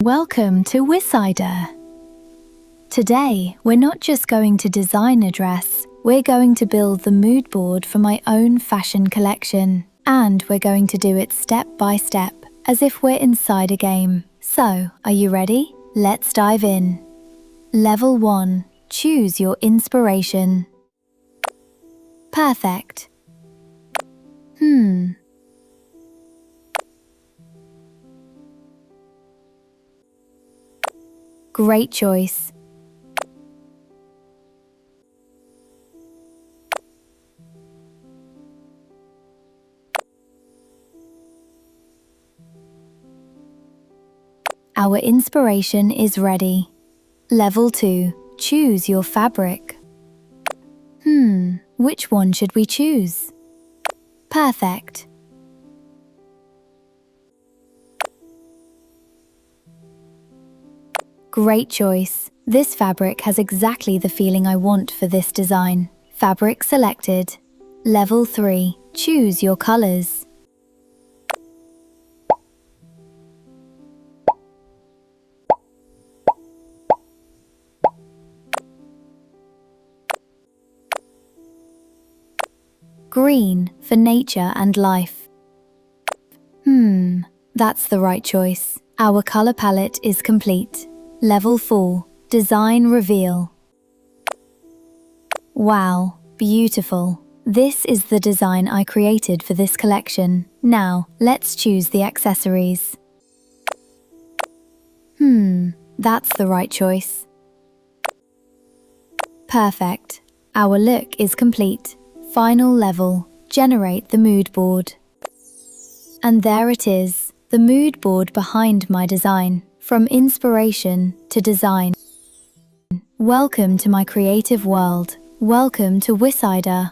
Welcome to Wissajda. Today, we're not just going to design a dress, we're going to build the mood board for my own fashion collection. And we're going to do it step by step, as if we're inside a game. So, are you ready? Let's dive in. Level 1. Choose your inspiration. Perfect. Great choice. Our inspiration is ready. Level 2. Choose your fabric. Which one should we choose? Perfect. Great choice. This fabric has exactly the feeling I want for this design. Fabric selected. Level 3. Choose your colors. Green for nature and life. That's the right choice. Our color palette is complete. Level 4. Design reveal. Wow, beautiful. This is the design I created for this collection. Now, let's choose the accessories. That's the right choice. Perfect. Our look is complete. Final level. Generate the mood board. And there it is, the mood board behind my design. From inspiration to design. Welcome to my creative world. Welcome to Wissajda.